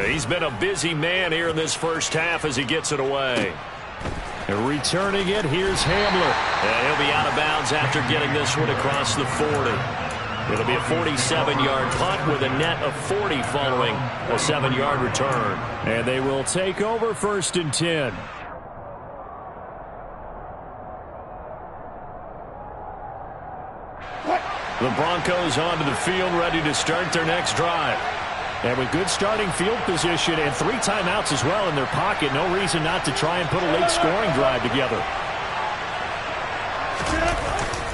He's been a busy man here in this first half as he gets it away. And returning it, here's Hamler. And he'll be out of bounds after getting this one across the 40. It'll be a 47-yard punt with a net of 40 following a 7-yard return. And they will take over 1st and 10. The Broncos onto the field, ready to start their next drive. And with good starting field position and 3 timeouts as well in their pocket, no reason not to try and put a late scoring drive together.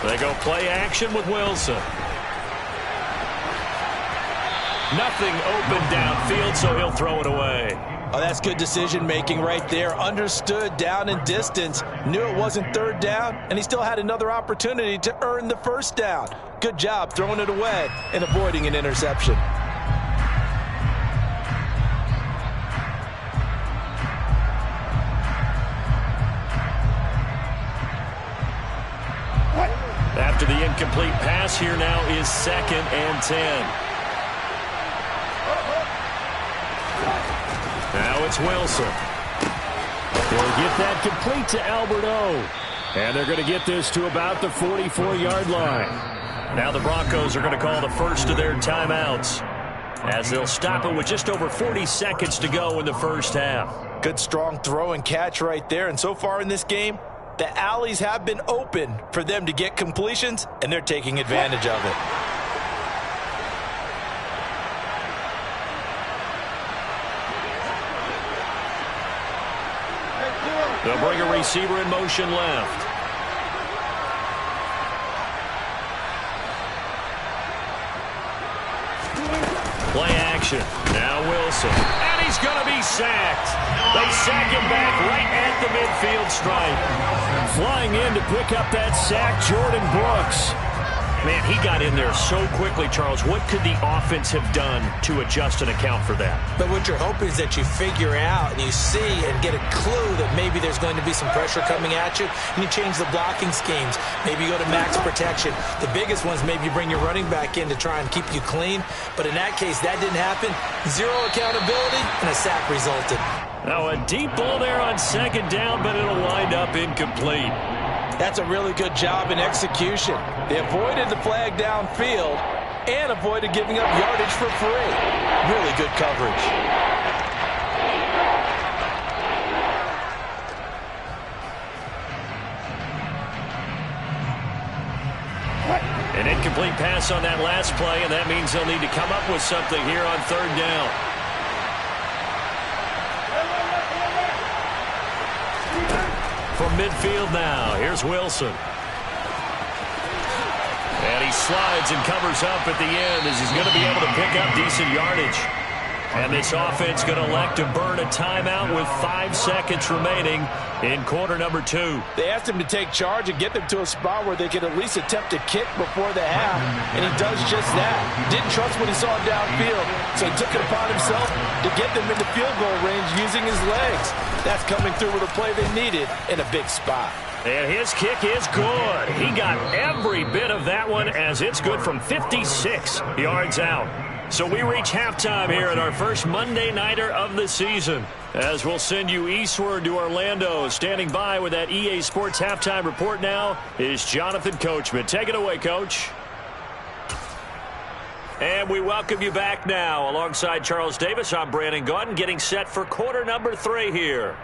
They go play action with Wilson. Nothing open downfield, so he'll throw it away. Oh, that's good decision-making right there. Understood down in distance. Knew it wasn't 3rd down, and he still had another opportunity to earn the 1st down. Good job throwing it away and avoiding an interception. After the incomplete pass, here now is 2nd and 10. Now it's Wilson. They'll get that complete to Albert O. And they're going to get this to about the 44-yard line. Now the Broncos are going to call the first of their timeouts, as they'll stop it with just over 40 seconds to go in the first half. Good strong throw and catch right there. And so far in this game, the alleys have been open for them to get completions, and they're taking advantage of it. They'll bring a receiver in motion left. Play action. Now Wilson. And he's going to be sacked. They sack him back right at the midfield stripe. Flying in to pick up that sack, Jordan Brooks. Man, he got in there so quickly, Charles. What could the offense have done to adjust and account for that? But what you're hoping is that you figure out and you see and get a clue that maybe there's going to be some pressure coming at you, and you change the blocking schemes. Maybe you go to max protection. The biggest ones, maybe you bring your running back in to try and keep you clean. But in that case, that didn't happen. Zero accountability, and a sack resulted. Now a deep ball there on 2nd down, but it'll wind up incomplete. That's a really good job in execution. They avoided the flag downfield and avoided giving up yardage for free. Really good coverage. An incomplete pass on that last play, and that means they'll need to come up with something here on 3rd down. From midfield now, here's Wilson. And he slides and covers up at the end as he's going to be able to pick up decent yardage. And this offense going to elect to burn a timeout with 5 seconds remaining in quarter number 2. They asked him to take charge and get them to a spot where they could at least attempt a kick before the half, and he does just that. Didn't trust what he saw downfield, so he took it upon himself to get them into field goal range using his legs. That's coming through with a play they needed in a big spot. And his kick is good. He got every bit of that one as it's good from 56 yards out. So we reach halftime here at our first Monday Nighter of the season, as we'll send you eastward to Orlando. Standing by with that EA Sports Halftime Report now is Jonathan Coachman. Take it away, Coach. And we welcome you back now. Alongside Charles Davis, I'm Brandon Gaudin, getting set for quarter number 3 here.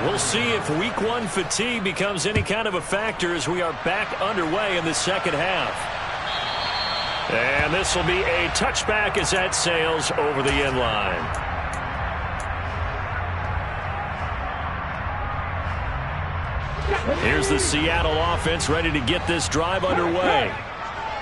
We'll see if week 1 fatigue becomes any kind of a factor as we are back underway in the second half. And this will be a touchback as that sails over the end line. Here's the Seattle offense ready to get this drive underway.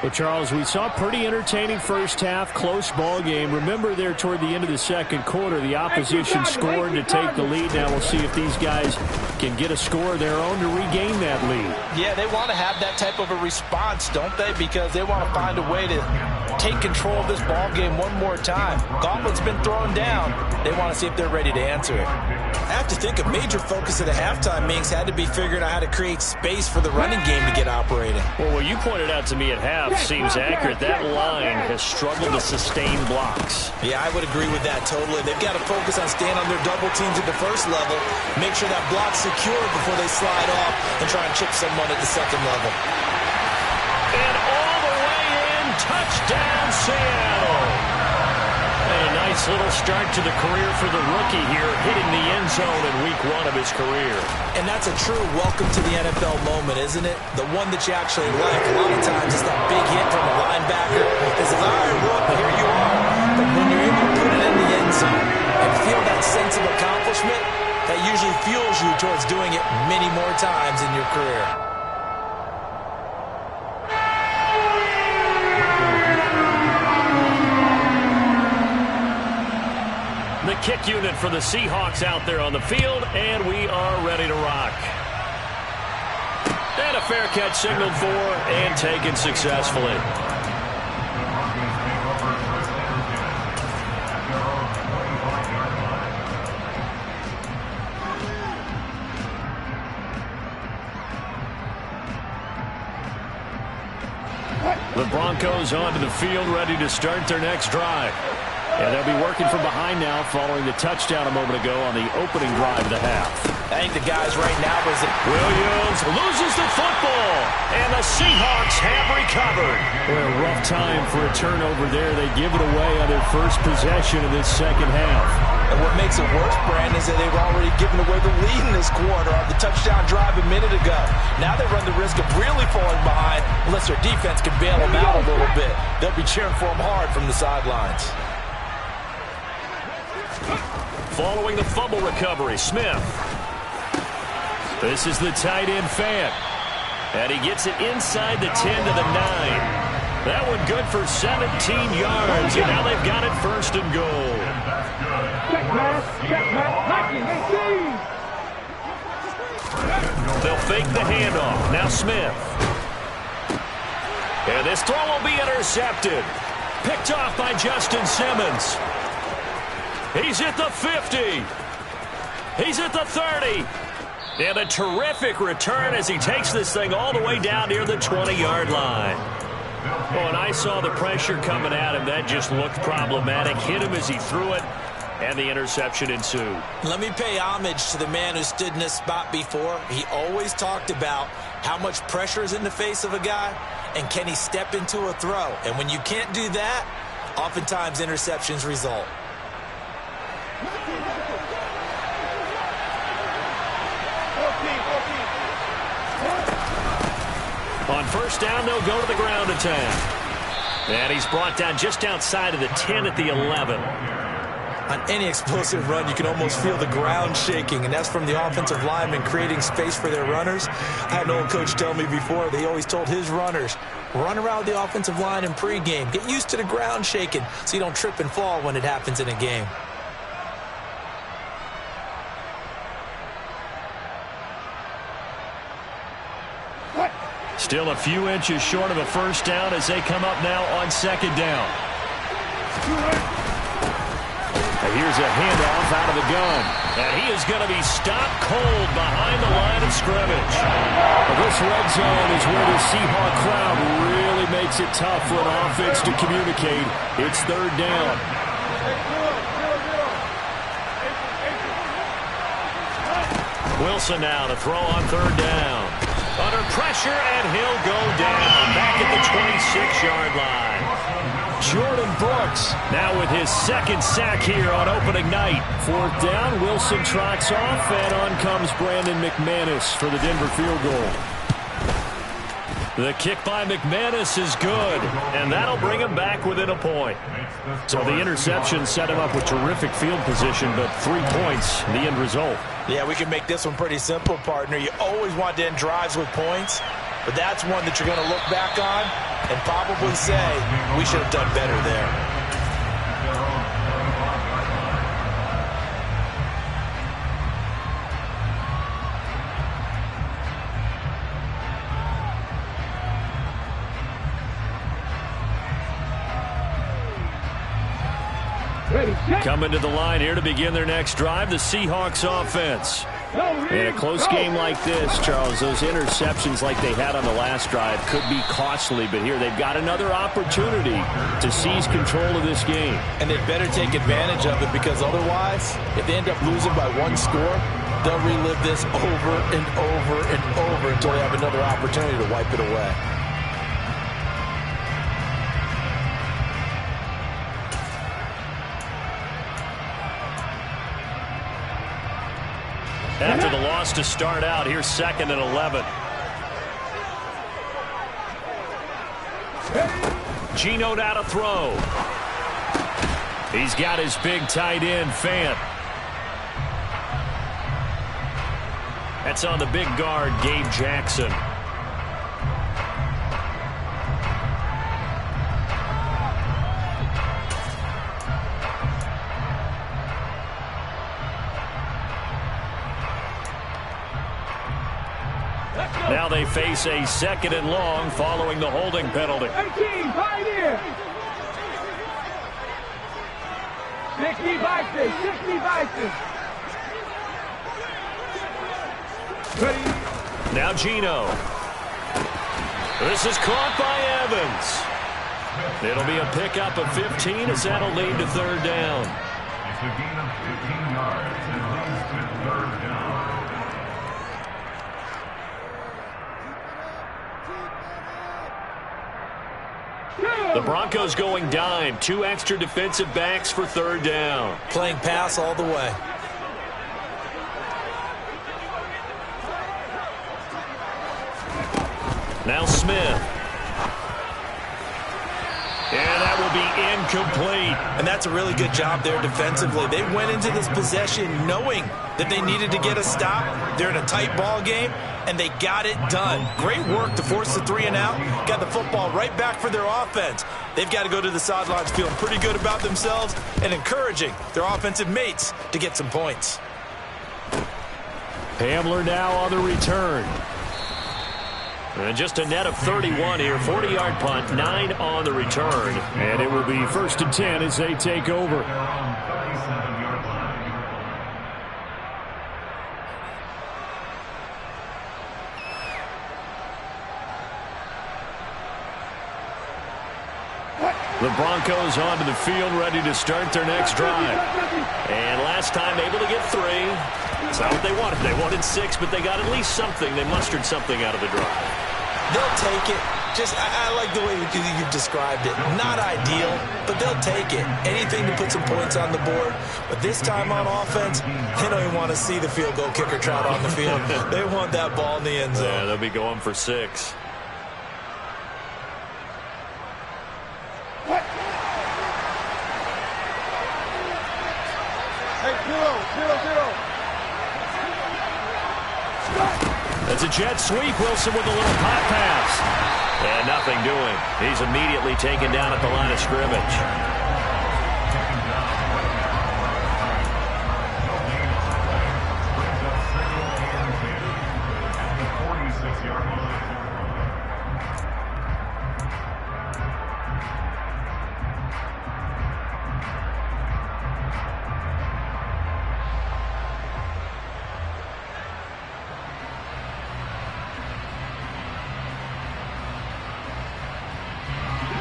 Well, Charles, we saw a pretty entertaining first half, close ball game. Remember there toward the end of the second quarter, the opposition scored to take the lead. Now we'll see if these guys can get a score of their own to regain that lead. Yeah, they want to have that type of a response, don't they? Because they want to find a way to take control of this ball game one more time. Gauntlet's been thrown down. They want to see if they're ready to answer it. I have to think a major focus of the halftime meetings had to be figuring out how to create space for the running game to get operating. Well, what you pointed out to me at half seems accurate. That line has struggled to sustain blocks. Yeah, I would agree with that totally. They've got to focus on staying on their double teams at the first level, make sure that block's secure before they slide off and try and chip someone at the second level. And all the way in, touchdown Seattle. And a nice little start to the career for the rookie here, hitting the end zone in week 1 of his career. And that's a true welcome to the NFL moment, isn't it? The one that you actually like. A lot of times it's that big hit from a linebacker. It's like, all right, Rook, here you are. But when you're able to put it in the end zone and feel that sense of accomplishment, that usually fuels you towards doing it many more times in your career. The kick unit for the Seahawks out there on the field, and we are ready to rock. And a fair catch signaled for and taken successfully. The Broncos onto the field, ready to start their next drive. And they'll be working from behind now following the touchdown a moment ago on the opening drive of the half. I think the guys right now is that Williams loses the football, and the Seahawks have recovered. Well, a rough time for a turnover there. They give it away on their first possession of this second half. And what makes it worse, Brandon, is that they've already given away the lead in this quarter on the touchdown drive a minute ago. Now they run the risk of really falling behind unless their defense can bail them out a little bit. They'll be cheering for them hard from the sidelines. Following the fumble recovery, Smith. This is the tight end Fant. And he gets it inside the 10 to the 9. That one good for 17 yards. And now they've got it first and goal. They'll fake the handoff. Now Smith. And this throw will be intercepted. Picked off by Justin Simmons. He's at the 50. He's at the 30. And a terrific return as he takes this thing all the way down near the 20-yard line. Oh, and I saw the pressure coming at him. That just looked problematic. Hit him as he threw it, and the interception ensued. Let me pay homage to the man who stood in this spot before. He always talked about how much pressure is in the face of a guy, and can he step into a throw. And when you can't do that, oftentimes interceptions result. On first down, they'll go to the ground attack. And he's brought down just outside of the 10 at the 11. On any explosive run, you can almost feel the ground shaking, and that's from the offensive linemen creating space for their runners. I had an old coach tell me before, they always told his runners, run around the offensive line in pregame. Get used to the ground shaking so you don't trip and fall when it happens in a game. Still a few inches short of a first down as they come up now on second down. And here's a handoff out of the gun. And he is going to be stopped cold behind the line of scrimmage. Well, this red zone is where the Seahawk crowd really makes it tough for an offense to communicate. It's third down. Wilson now to throw on third down. Under pressure, and he'll go down back at the 26-yard line. Jordan Brooks now with his second sack here on opening night. Fourth down, Wilson trots off, and on comes Brandon McManus for the Denver field goal. The kick by McManus is good, and that'll bring him back within a point. So the interception set him up with terrific field position, but 3 points, the end result. Yeah, we can make this one pretty simple, partner. You always want to end drives with points, but that's one that you're going to look back on and probably say, we should have done better there. Coming to the line here to begin their next drive, the Seahawks offense. In a close game like this, Charles, those interceptions like they had on the last drive could be costly, but here they've got another opportunity to seize control of this game. And they better take advantage of it, because otherwise, if they end up losing by one score, they'll relive this over and over and over until they have another opportunity to wipe it away. After the loss to start out, here's 2nd and 11. Geno now to throw. He's got his big tight end, Fant. That's on the big guard, Gabe Jackson. Now they face a 2nd and long following the holding penalty. 18, pioneer. 60 Bison, 60 Bison. Ready. Now Geno. This is caught by Evans. It'll be a pickup of 15 as that'll lead to 3rd down. It's a gain of 15 yards and leads to 3rd down. The Broncos going dime. 2 extra defensive backs for 3rd down. Playing pass all the way. Now Smith. And that will be incomplete. And that's a really good job there defensively. They went into this possession knowing that they needed to get a stop. They're in a tight ball game, and they got it done. Great work to force the 3 and out. Got the football right back for their offense. They've got to go to the sidelines feeling pretty good about themselves and encouraging their offensive mates to get some points. Hamler now on the return. And just a net of 31 here. 40-yard punt, 9 on the return. And it will be 1st and 10 as they take over. The Broncos onto the field, ready to start their next drive. And last time able to get 3. That's not what they wanted. They wanted 6, but they got at least something. They mustered something out of the drive. They'll take it. I like the way you described it. Not ideal, but they'll take it. Anything to put some points on the board. But this time on offense, they don't even want to see the field goal kicker trot on the field. They want that ball in the end zone. Yeah, they'll be going for 6. That's a jet sweep. Wilson with a little pop pass. And nothing doing. He's immediately taken down at the line of scrimmage.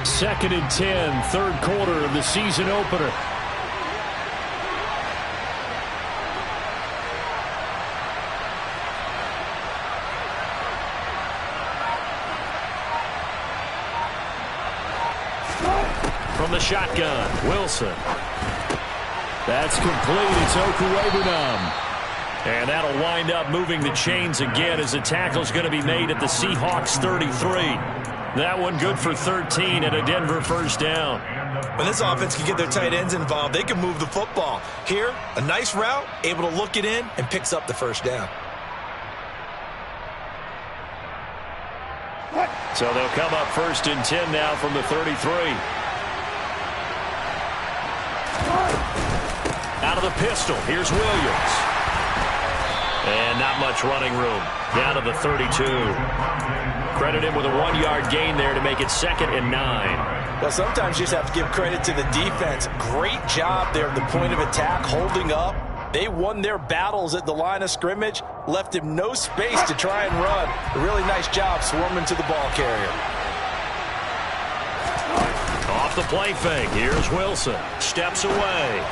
Second and 10, 3rd quarter of the season opener. From the shotgun, Wilson. That's complete. It's Okuwebunam. And that'll wind up moving the chains again as the tackle's going to be made at the Seahawks 33. That one good for 13 and a Denver 1st down. When this offense can get their tight ends involved, they can move the football. Here, a nice route, able to look it in, and picks up the 1st down. So they'll come up 1st and 10 now from the 33. Out of the pistol, here's Williams. And not much running room. Down to the 32. Credit him with a 1-yard gain there to make it 2nd and 9. Well, sometimes you just have to give credit to the defense. Great job there at the point of attack, holding up. They won their battles at the line of scrimmage, left him no space to try and run. A really nice job swarming to the ball carrier. Off the play fake. Here's Wilson. Steps away.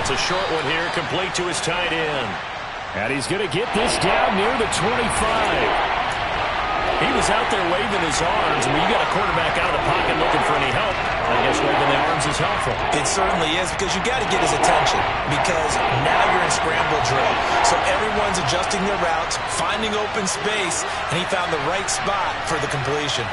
It's a short one here, complete to his tight end. And he's going to get this down near the 25. He was out there waving his arms. I mean, you got a quarterback out of the pocket looking for any help. I guess waving the arms is helpful. It certainly is, because you got to get his attention, because now you're in scramble drill. So everyone's adjusting their routes, finding open space, and he found the right spot for the completion.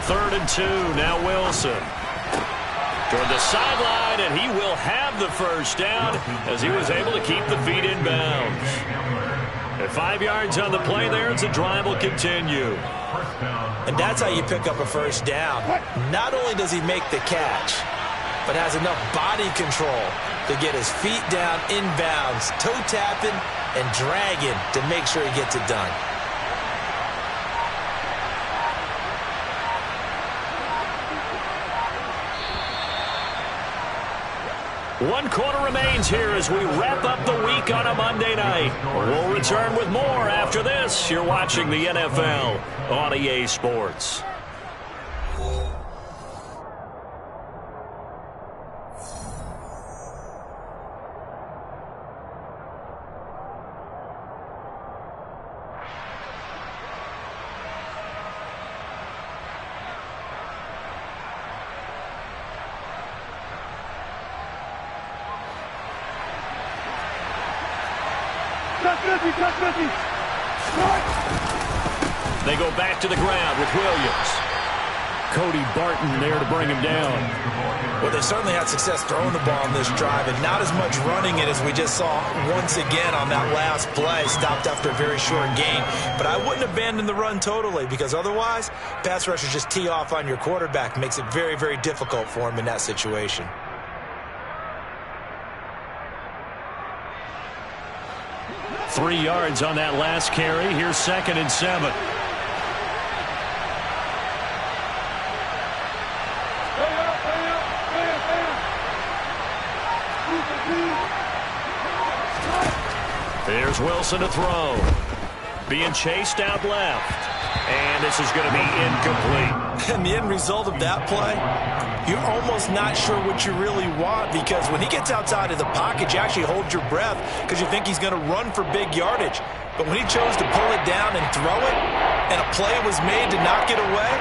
Third and 2, now Wilson. Toward the sideline, and he will have the first down as he was able to keep the feet in bounds. At 5 yards on the play there, as the drive will continue. And that's how you pick up a first down. Not only does he make the catch, but has enough body control to get his feet down in bounds, toe tapping and dragging to make sure he gets it done. One quarter remains here as we wrap up the week on a Monday night. We'll return with more after this. You're watching the NFL on EA Sports. They go back to the ground with Williams. Cody Barton there to bring him down. Well, they certainly had success throwing the ball on this drive, and not as much running it as we just saw once again on that last play. Stopped after a very short gain. But I wouldn't abandon the run totally, because otherwise, pass rushers just tee off on your quarterback. Makes it very, very difficult for him in that situation. Three yards on that last carry. Here's 2nd and 7. There's Wilson to throw. Being chased out left. And this is going to be incomplete. And the end result of that play, you're almost not sure what you really want, because when he gets outside of the pocket, you actually hold your breath because you think he's going to run for big yardage. But when he chose to pull it down and throw it, and a play was made to knock it away,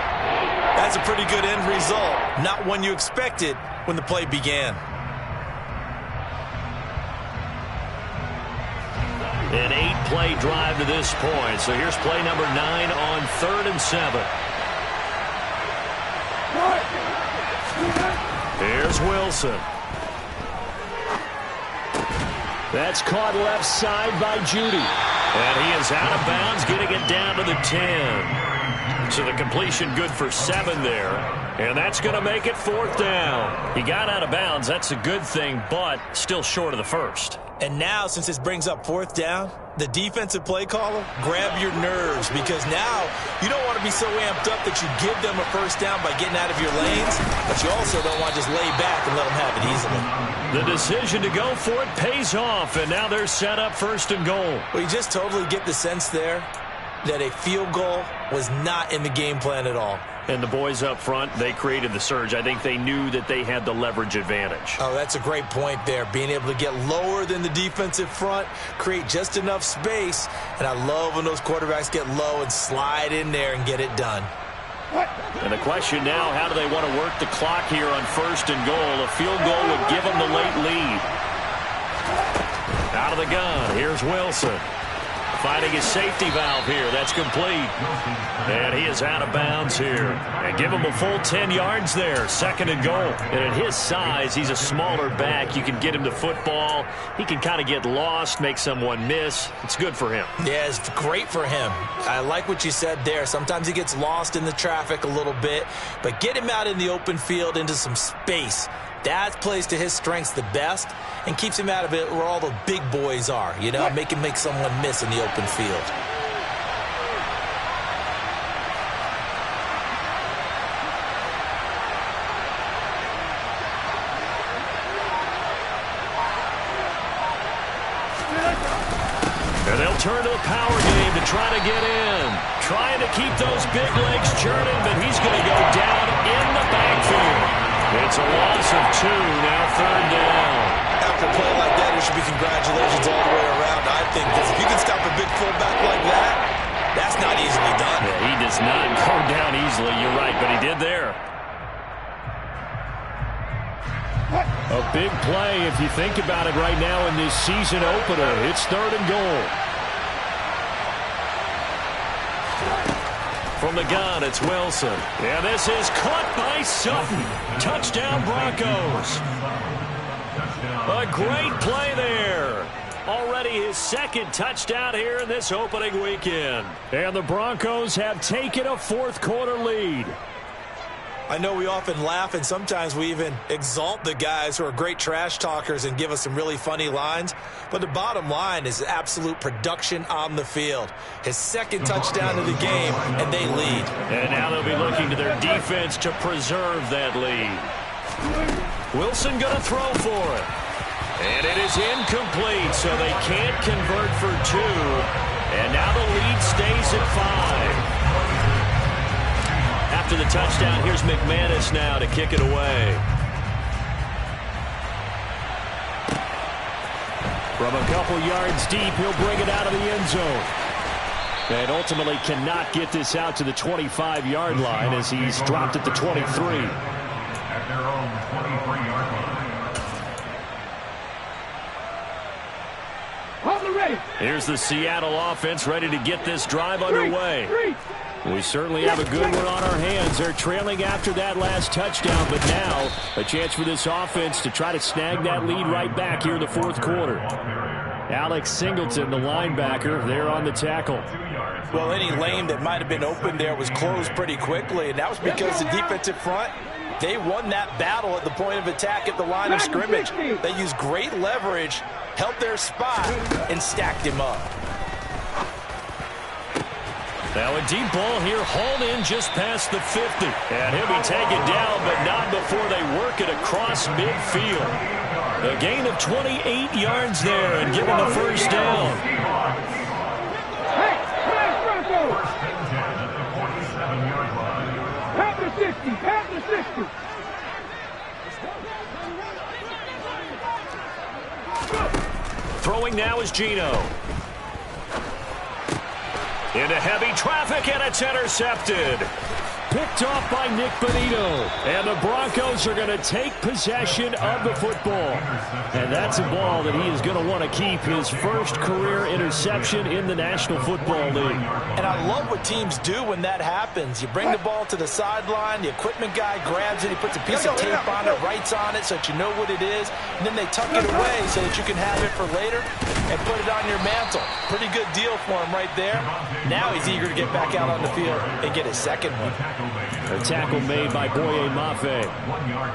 that's a pretty good end result. Not one you expected when the play began. An 8-play drive to this point. So here's play number 9 on 3rd and 7. Here's Wilson. That's caught left side by Judy. And he is out of bounds, getting it down to the 10. So the completion good for 7 there. And that's going to make it 4th down. He got out of bounds. That's a good thing, but still short of the first. And now, since this brings up 4th down, the defensive play caller, grab your nerves, because now you don't want to be so amped up that you give them a first down by getting out of your lanes, but you also don't want to just lay back and let them have it easily. The decision to go for it pays off, and now they're set up 1st and goal. Well, you just totally get the sense there that a field goal was not in the game plan at all. And the boys up front, they created the surge. I think they knew that they had the leverage advantage. Oh, that's a great point there. Being able to get lower than the defensive front, create just enough space. And I love when those quarterbacks get low and slide in there and get it done. And the question now, how do they want to work the clock here on 1st and goal? A field goal would give them the late lead. Out of the gun, here's Wilson. Finding his safety valve here. That's complete. And he is out of bounds here. And give him a full 10 yards there. 2nd and goal. And at his size, he's a smaller back. You can get him to football. He can kind of get lost, make someone miss. It's good for him. Yeah, it's great for him. I like what you said there. Sometimes he gets lost in the traffic a little bit. But get him out in the open field into some space. That plays to his strengths the best and keeps him out of it where all the big boys are, you know, make someone miss in the open field. And they'll turn to the power game to try to get in. Trying to keep those big legs churning, but he's going to go down in the backfield. It's a loss of 2, now 3rd down. After a play like that, there should be congratulations all the way around, I think, because if you can stop a big fullback like that, that's not easily done. Yeah, he does not go down easily, you're right, but he did there. A big play if you think about it right now in this season opener. It's 3rd and goal. From the gun, it's Wilson. And this is caught by Sutton. Touchdown, Broncos. A great play there. Already his 2nd touchdown here in this opening weekend. And the Broncos have taken a 4th quarter lead. I know we often laugh and sometimes we even exalt the guys who are great trash talkers and give us some really funny lines. But the bottom line is absolute production on the field. His 2nd touchdown of the game, and they lead. And now they'll be looking to their defense to preserve that lead. Wilson going to throw for it. And it is incomplete, so they can't convert for 2. And now the lead stays at 5. After the touchdown, here's McManus now to kick it away. From a couple yards deep, he'll bring it out of the end zone. And ultimately cannot get this out to the 25-yard line as he's dropped at the 23. At their own 23-yard line. Hold it ready. Here's the Seattle offense ready to get this drive underway. We certainly have a good one on our hands. They're trailing after that last touchdown, but now a chance for this offense to try to snag that lead right back here in the 4th quarter. Alex Singleton, the linebacker, there on the tackle. Well, any lane that might have been open there was closed pretty quickly, and that was because the defensive front, they won that battle at the point of attack at the line of scrimmage. They used great leverage, held their spot, and stacked him up. Now a deep ball here, hauled in just past the 50. And he'll be taken down, but not before they work it across midfield. A gain of 28 yards there and given the 1st down. Hey, Broncos! Pat the 60, pat the 60. Throwing now is Geno. Into heavy traffic, and it's intercepted. Picked off by Nick Bonito. And the Broncos are going to take possession of the football. And that's a ball that he is going to want to keep, his 1st career interception in the National Football League. And I love what teams do when that happens. You bring the ball to the sideline, the equipment guy grabs it, he puts a piece of tape on it, writes on it so that you know what it is, and then they tuck it away so that you can have it for later and put it on your mantle. Pretty good deal for him right there. Now he's eager to get back out on the field and get his 2nd one. A tackle made by Boye Mafe.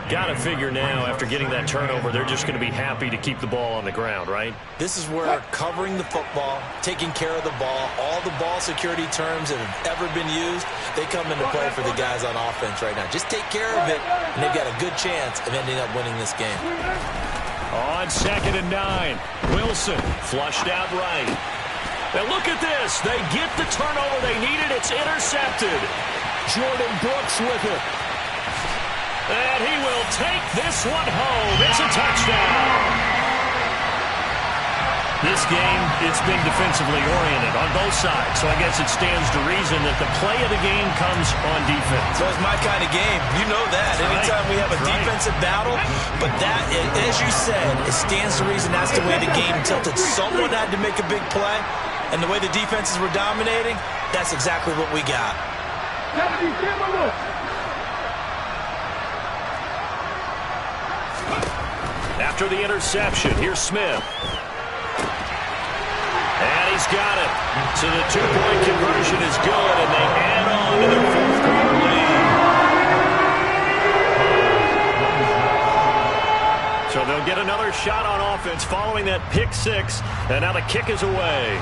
Got to figure now, after getting that turnover, they're just going to be happy to keep the ball on the ground, right? This is where covering the football, taking care of the ball, all the ball security terms that have ever been used, they come into play for the guys on offense right now. Just take care of it, and they've got a good chance of ending up winning this game. On 2nd and 9, Wilson flushed out right. Now look at this. They get the turnover they needed. It's intercepted. Jordan Brooks with it. And he will take this one home. It's a touchdown. This game, it's been defensively oriented on both sides, so I guess it stands to reason that the play of the game comes on defense. So it's my kind of game. You know that. Anytime we have a defensive battle, but that, as you said, it stands to reason that's the way the game tilted. Someone had to make a big play, and the way the defenses were dominating, that's exactly what we got. After the interception, here's Smith. And he's got it. So the 2-point conversion is good, and they add on to their 4th quarter lead. yards following that pick six, and now the kick is away.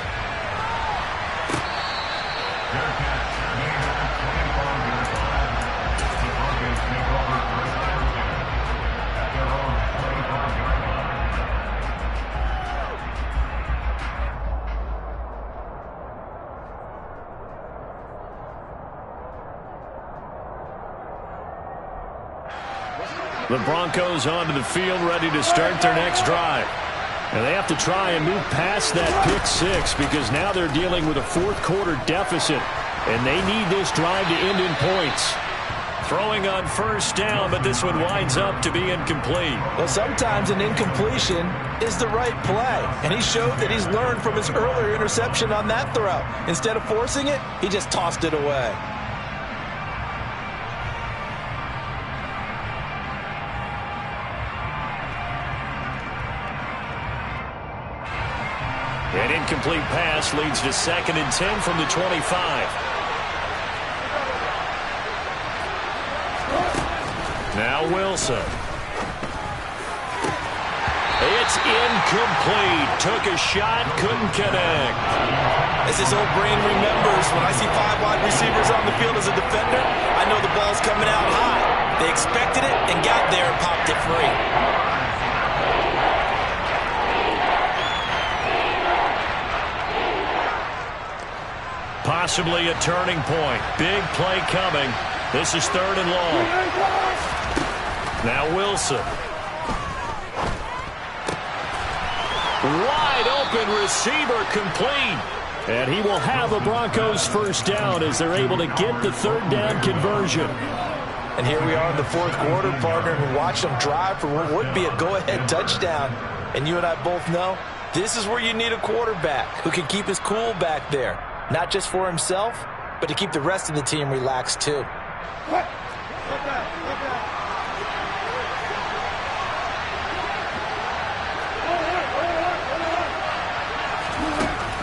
The Broncos onto the field, ready to start their next drive. And they have to try and move past that pick six because now they're dealing with a fourth-quarter deficit, and they need this drive to end in points. Throwing on first down, but this one winds up to be incomplete. Well, sometimes an incompletion is the right play, and he showed that he's learned from his earlier interception on that throw. Instead of forcing it, he just tossed it away. An incomplete pass leads to 2nd and 10 from the 25. Now Wilson. It's incomplete. Took a shot, couldn't connect. As his old brain remembers, when I see 5 wide receivers on the field as a defender, I know the ball's coming out high. They expected it and got there and popped it free. Possibly a turning point. Big play coming. This is 3rd and long. Now Wilson. Wide open receiver complete. And he will have a Broncos first down as they're able to get the 3rd down conversion. And here we are in the 4th quarter, partner, and watch them drive for what would be a go-ahead touchdown. And you and I both know this is where you need a quarterback who can keep his cool back there. Not just for himself, but to keep the rest of the team relaxed too.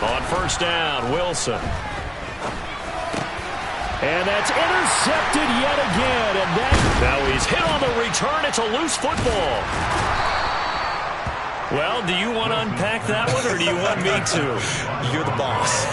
On first down, Wilson. And that's intercepted yet again. And now he's hit on the return. It's a loose football. Well, do you want to unpack that one, or do you want me to? You're the boss.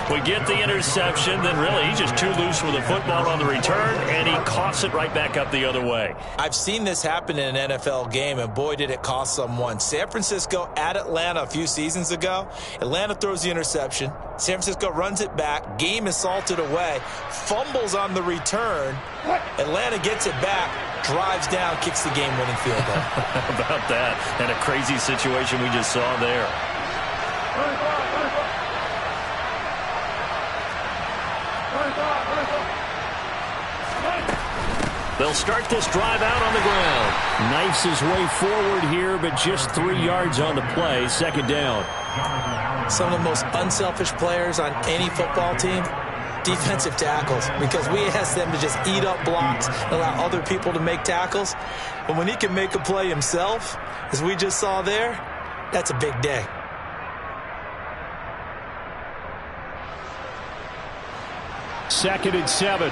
We get the interception, then really he's just too loose with the football on the return, and he coughs it right back up the other way. I've seen this happen in an NFL game, and boy, did it cost someone. San Francisco at Atlanta a few seasons ago. Atlanta throws the interception. San Francisco runs it back. Game is salted away. Fumbles on the return. Atlanta gets it back. Drives down, kicks the game-winning field goal. How about that? And a crazy situation we just saw there. They'll start this drive out on the ground. knifes his way forward here, but just 3 yards on the play. 2nd down. Some of the most unselfish players on any football team, defensive tackles, because we ask them to just eat up blocks and allow other people to make tackles. But when he can make a play himself, as we just saw there, that's a big day. Second and 7.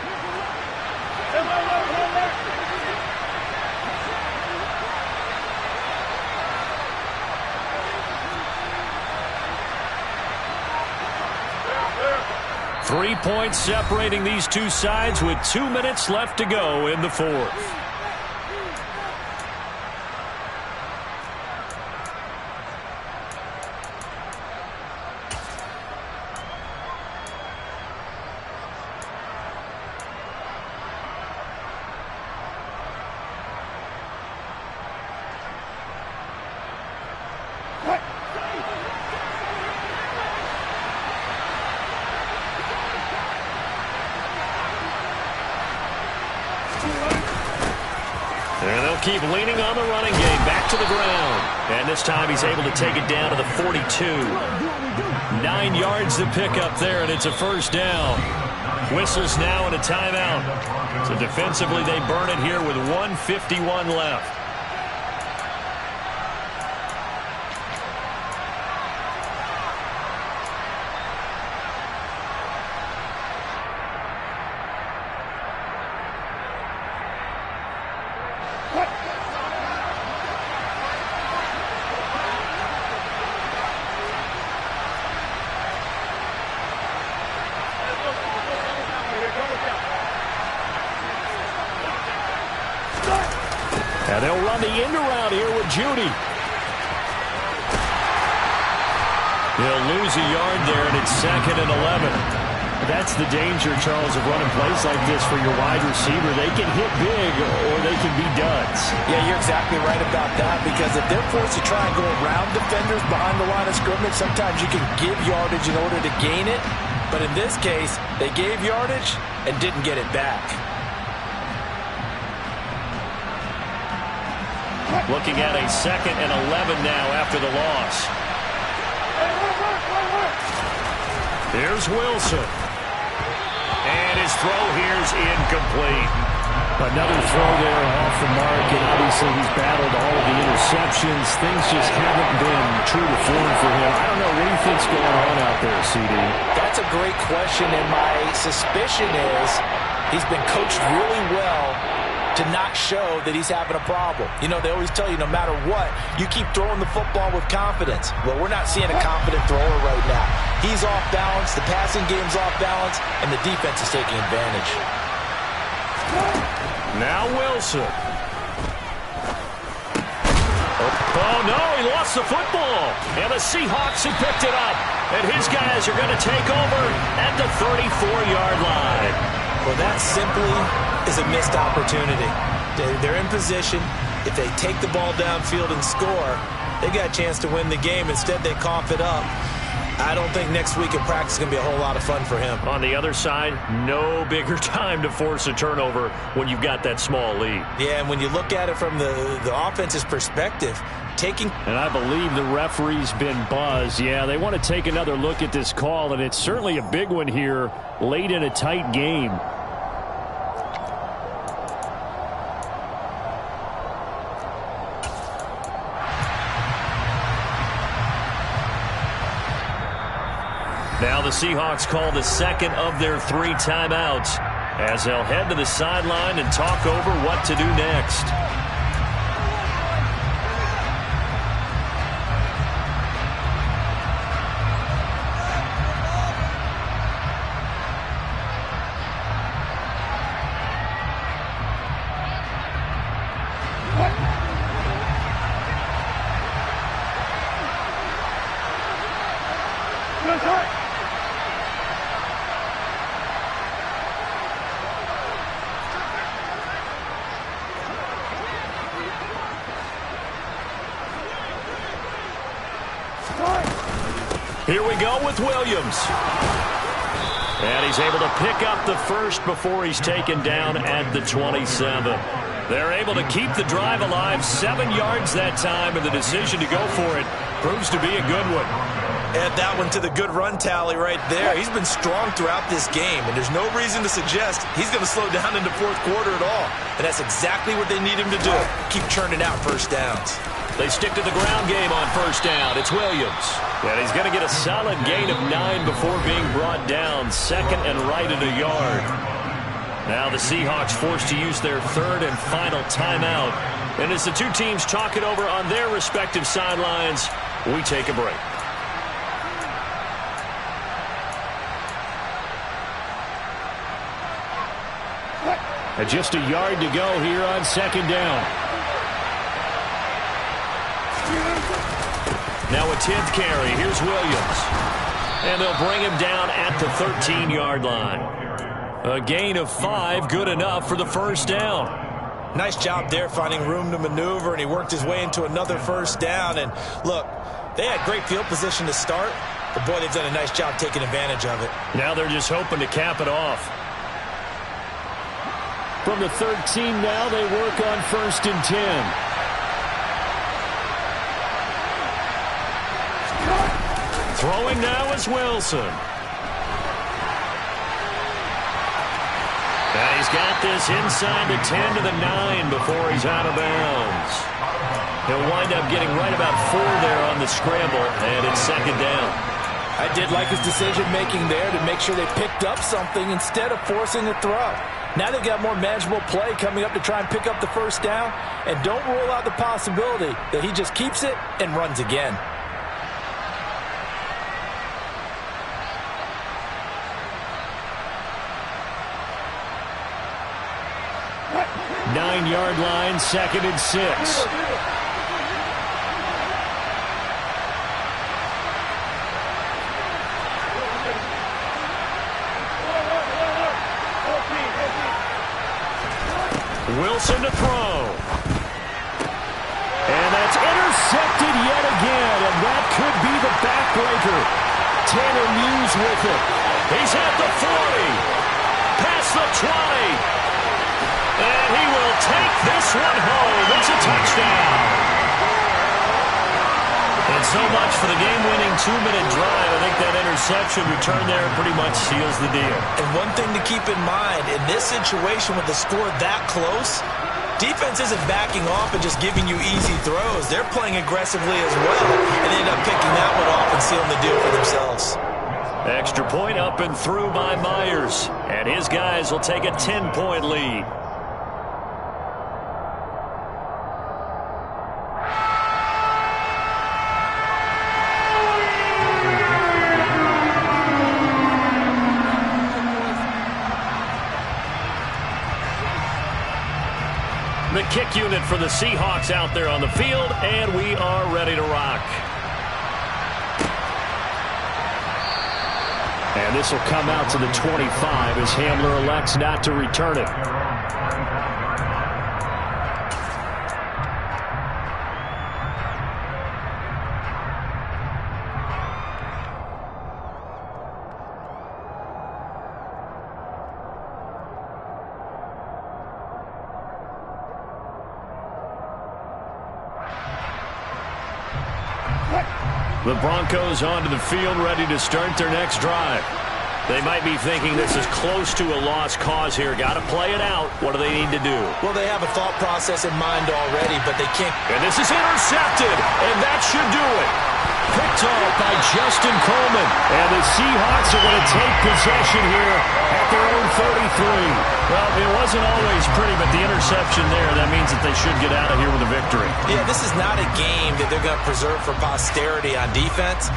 Three points separating these two sides with 2 minutes left to go in the fourth. And they'll keep leaning on the running game. Back to the ground. And this time he's able to take it down to the 42. 9 yards to pick up there, and it's a first down. Whistles now and a timeout. So defensively they burn it here with 1:51 left. And they'll run the end around here with Judy. They'll lose a yard there, and it's 2nd and 11. That's the danger, Charles, of running plays like this for your wide receiver. They can hit big or they can be duds. Yeah, you're exactly right about that, because if they're forced to try and go around defenders behind the line of scrimmage, sometimes you can give yardage in order to gain it. But in this case, they gave yardage and didn't get it back. Looking at a 2nd and 11 now after the loss. Here's Wilson. And his throw here's incomplete. Another throw there off the mark, and obviously he's battled all of the interceptions. Things just haven't been true to form for him. I don't know what he thinks going on out there, CD. That's a great question, and my suspicion is he's been coached really well to not show that he's having a problem. You know, they always tell you no matter what, you keep throwing the football with confidence. Well, we're not seeing a confident thrower right now. He's off balance, the passing game's off balance, and the defense is taking advantage. Now Wilson. Oh, no, he lost the football. And the Seahawks have picked it up. And his guys are going to take over at the 34-yard line. Well, that simply is a missed opportunity. They're in position. If they take the ball downfield and score, they got a chance to win the game. Instead, they cough it up. I don't think next week in practice is going to be a whole lot of fun for him. On the other side, no bigger time to force a turnover when you've got that small lead. Yeah, and when you look at it from the offense's perspective, taking... And I believe the referee's been buzzed. Yeah, they want to take another look at this call, and it's certainly a big one here late in a tight game. Now the Seahawks call the 2nd of their 3 timeouts as they'll head to the sideline and talk over what to do next. Here we go with Williams. And he's able to pick up the first before he's taken down at the 27. They're able to keep the drive alive, 7 yards that time, and the decision to go for it proves to be a good one. Add that one to the good run tally right there. He's been strong throughout this game, and there's no reason to suggest he's going to slow down in the 4th quarter at all. And that's exactly what they need him to do. Keep churning out first downs. They stick to the ground game on first down. It's Williams. And he's going to get a solid gain of 9 before being brought down. 2nd and right at a yard. Now the Seahawks forced to use their 3rd and final timeout. And as the two teams talk it over on their respective sidelines, we take a break. And just a yard to go here on 2nd down. Now a 10th carry. Here's Williams. And they'll bring him down at the 13-yard line. A gain of 5, good enough for the first down. Nice job there finding room to maneuver, and he worked his way into another first down. And look, they had great field position to start, but boy, they've done a nice job taking advantage of it. Now they're just hoping to cap it off. From the 13 now, they work on 1st and 10. Throwing now is Wilson. And he's got this inside the 10 to the 9 before he's out of bounds. He'll wind up getting right about 4 there on the scramble, and it's 2nd down. I did like his decision-making there to make sure they picked up something instead of forcing a throw. Now they've got more manageable play coming up to try and pick up the first down, and don't rule out the possibility that he just keeps it and runs again. 9-yard line, 2nd and 6. Wilson to throw. And that's intercepted yet again, and that could be the backbreaker. Tanner Muse with it. He's at the 40. Past the 20. And he will take this one home. It's a touchdown. And so much for the game-winning 2-minute drive. I think that interception return there pretty much seals the deal. And one thing to keep in mind, in this situation with the score that close, defense isn't backing off and just giving you easy throws. They're playing aggressively as well, and they end up picking that one off and sealing the deal for themselves. Extra point up and through by Myers. And his guys will take a 10-point lead. The kick unit for the Seahawks out there on the field, and we are ready to rock. And this will come out to the 25 as Hamler elects not to return it. The Broncos onto the field, ready to start their next drive. They might be thinking this is close to a lost cause here. Got to play it out. What do they need to do? Well, they have a thought process in mind already, but they can't. And this is intercepted, and that should do it. Picked off by Justin Coleman. And the Seahawks are going to take possession here at their own 33. Well, it wasn't always pretty, but the interception there, that means that they should get out of here with a victory. Yeah, this is not a game that they're going to preserve for posterity on defense,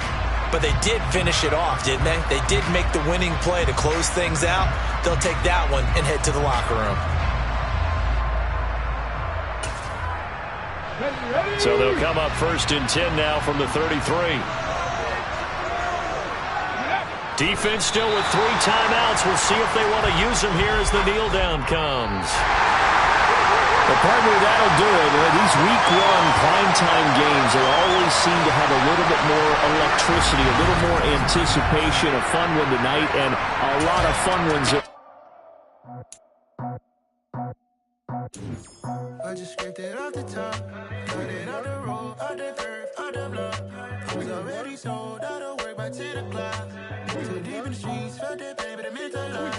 but they did finish it off, didn't they? They did make the winning play to close things out. They'll take that one and head to the locker room. So they'll come up 1st and 10 now from the 33. Defense still with 3 timeouts. We'll see if they want to use them here as the kneel down comes. Well, partner, that'll do it. These week 1 primetime games, they always seem to have a little bit more electricity, a little more anticipation. A fun one tonight, and a lot of fun ones. I just scraped it off the top, cut it out the road, out the curve, out the block. I was already sold out of work by 10 o'clock. Too deep in the streets, felt that baby, the mental line.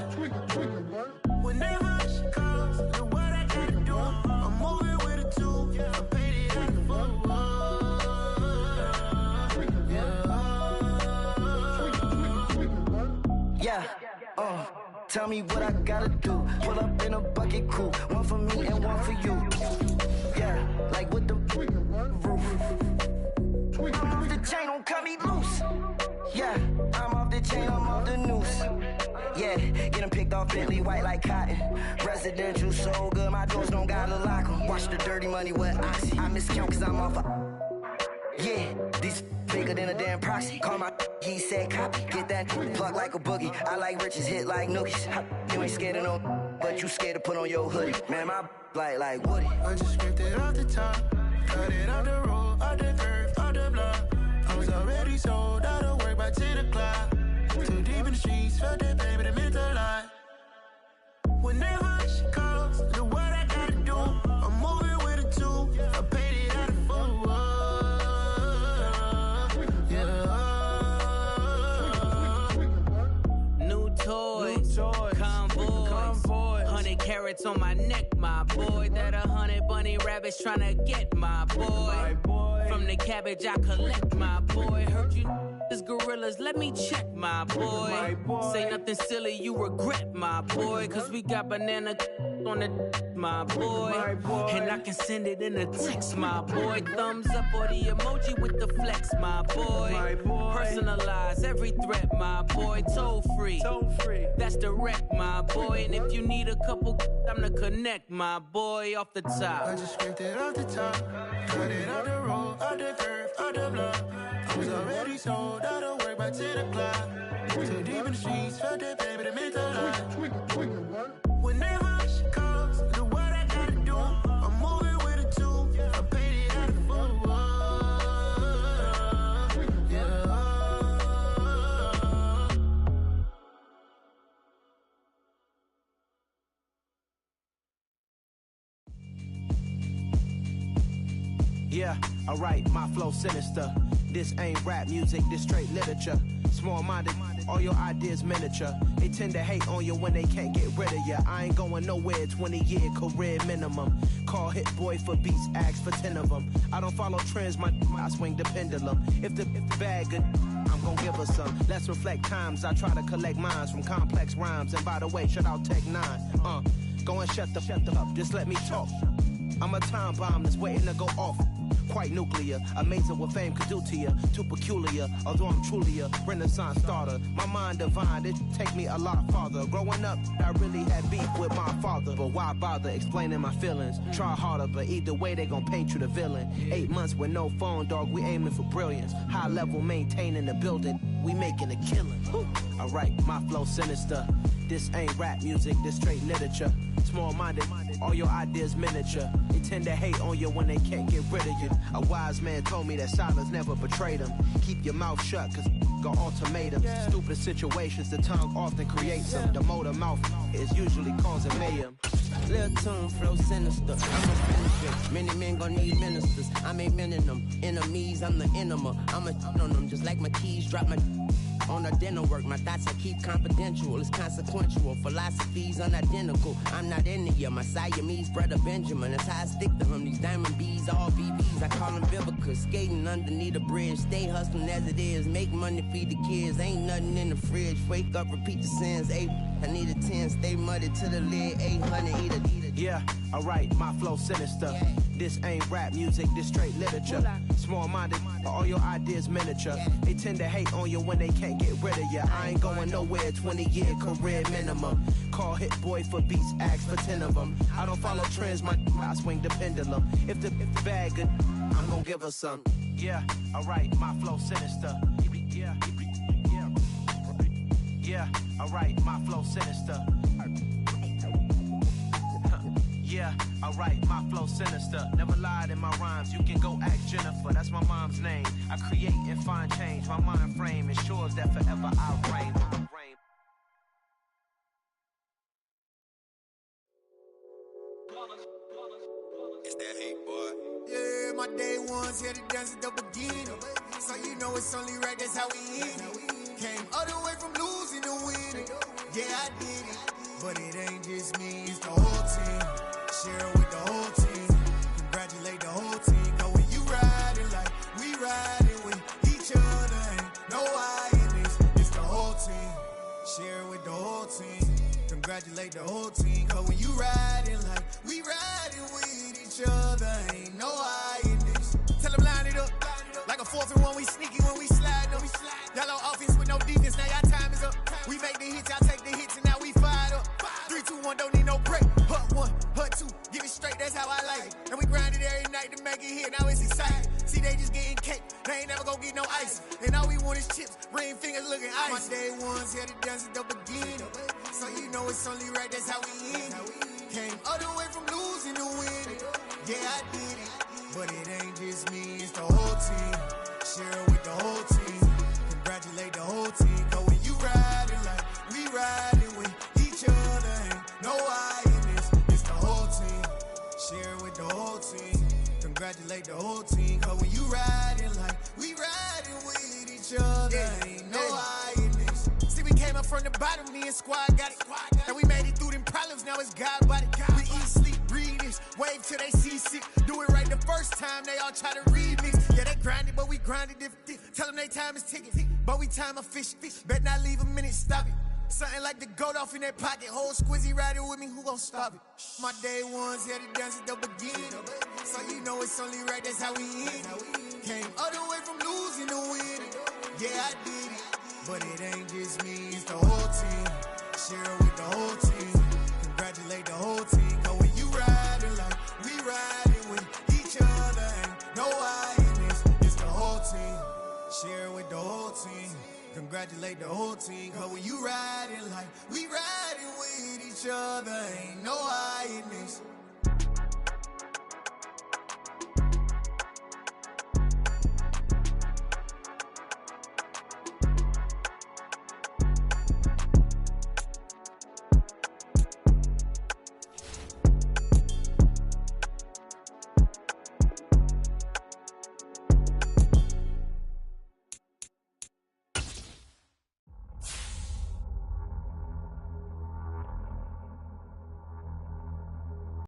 Whenever she calls, know what I gotta do. I'm moving with a 2, I paid it out the full. Yeah. Tell me what I gotta do. Pull up in a bucket crew, one for me and one for you. Yeah, like with the roof. I'm off the chain, don't cut me loose. Yeah, I'm off the chain, I'm off the noose. Yeah, get them picked off Bentley, white like cotton. Residential so good, my doors don't gotta lock them. Watch the dirty money with Oxy. I miscount cause I'm off a... Yeah, these bigger than a damn proxy. Call my he said copy. Get that plug like a boogie. I like riches, hit like nookies. You ain't scared of no, but you scared to put on your hoodie. Man, my like Woody. I just scraped it off the top, cut it out the road, out the curve, out the block. I was already sold out of work by 10 o'clock. Too deep in the streets, felt that baby, the mental line. Whenever she calls, know what I gotta do. I'm moving with a 2, I paid it out of full. Toys, convoys, 100 carats on my neck, my boy. That 100 bunny Bunny rabbits tryna get my boy. From the cabbage I collect my boy. Heard you is gorillas, let me check my boy. Say nothing silly, you regret my boy. Cause we got banana on the my boy. And I can send it in a text, my boy. Thumbs up or the emoji with the flex, my boy. Personalize every threat, my boy. Toll free, that's direct, my boy. And if you need a couple, I'm to connect, my boy, off the top. I just scraped it off the top, cut it off the road, off the curve, off the block. I was already sold, out of work by 10 o'clock. Too deep in the streets, felt that baby, the mental lie. Whenever she calls, do what I gotta do. I'm moving with a two, I paid it out of full. Yeah. Yeah, alright, my flow sinister. This ain't rap music, this straight literature. Small-minded, all your ideas miniature. They tend to hate on you when they can't get rid of you. I ain't going nowhere, 20-year career minimum. Call Hit Boy for beats, ask for 10 of them. I don't follow trends, I swing the pendulum. If the bag good, I'm gon' give her some. Let's reflect times, I try to collect minds from complex rhymes. And by the way, shout out Tech 9. Go and shut the up, just let me talk. I'm a time bomb that's waiting to go off. Quite nuclear, amazing what fame could do to you. Too peculiar, although I'm truly a renaissance starter. My mind divine, it take me a lot farther. Growing up, I really had beef with my father. But why bother explaining my feelings? Try harder, but either way they gon' paint you the villain. 8 months with no phone, dog, we aiming for brilliance. High level maintaining the building, we making a killing. Alright, my flow sinister. This ain't rap music, this straight literature. Small-minded, all your ideas miniature. They tend to hate on you when they can't get rid of you. A wise man told me that silence never betrayed him. Keep your mouth shut, cause got ultimatums. Stupid situations, the tongue often creates them. The motor mouth is usually causing mayhem. Little tune, flow sinister. I'm a finisher. Many men gon' need ministers. I'm a men in them. Enemies, I'm the enema. I'm a on them, just like my keys drop my on the dinner work. My thoughts I keep confidential. It's consequential. Philosophies unidentical. I'm not in it yet. My Siamese brother Benjamin. That's how I stick to him. These diamond bees, all BBs. I call them Vivica. Skating underneath a bridge. Stay hustling as it is. Make money, feed the kids. Ain't nothing in the fridge. Wake up, repeat the sins. I need a 10. Stay muddy to the lid. 800, eat a. Yeah, alright, my flow sinister. This ain't rap music, this straight literature. Small-minded, all your ideas miniature. They tend to hate on you when they can't get rid of you. I ain't going nowhere, 20-year career minimum. Call Hit Boy for beats, ask for 10 of them. I don't follow trends, I swing the pendulum. If the bag good, I'm gon' give her some. Yeah, alright, my flow sinister. Yeah, alright, my flow sinister. Yeah, alright, my flow sinister. Never lied in my rhymes, you can go ask Jennifer. That's my mom's name. I create and find change. My mind frame ensures that forever I reign. It's that hate, boy. Yeah, my day ones here to dance at the beginning. So you know it's only right, that's how we hit it. Came all the way from losing to winning. Yeah, I did it. But it ain't just me, it's the whole team. Share with the whole team. Congratulate the whole team. Cause when you riding like we riding with each other, ain't no I in this. It's the whole team. Share with the whole team. Congratulate the whole team. Cause when you riding like we riding with each other, ain't no I in this. Tell them line it up. Like a 4th and 1, we sneaky when we slide up. Y'all on offense with no defense, now y'all time is up. We make the hits, y'all take the hits, and now we fired up. 3, 2, 1, don't need no break. Hut 1, hut 2, give it straight, that's how I like it. And we grind it every night to make it hit, now it's exciting. See, they just getting cake, they ain't never gonna get no ice. And all we want is chips, ring fingers looking ice. My day ones here to dance at the beginning. So you know it's only right, that's how we end it. Came all the way from losing to winning. Yeah, I did it. But it ain't just me, it's the whole team. Share with the whole team. Congratulate the whole team. Cause when you riding like we riding with each other, ain't no I in this. It's the whole team. Share with the whole team. Congratulate the whole team. Cause when you riding like we riding with each other, ain't no I in this. See, we came up from the bottom, me and squad got it. And we made it through them problems, now it's God body. We eat, sleep, breathe this. Wave till they see sick. Do it right the first time, they all try to remix. Yeah, they grinded, but we grinded different. Tell them they time is ticking, but we time efficient. Bet not leave a minute, stop it. Something like the goat off in that pocket. Whole squizzy riding with me, who gon' stop it? My day ones here to dance at the beginning. So you know it's only right, that's how we end it. Came all the way from losing to winning. Yeah, I did it. But it ain't just me, it's the whole team. Share it with the whole team. Congratulate the whole team. Cause when you riding like we riding with each other, ain't no I in this. It's the whole team. Share it with the whole team. Congratulate the whole team. Cause when you riding like we riding with each other, ain't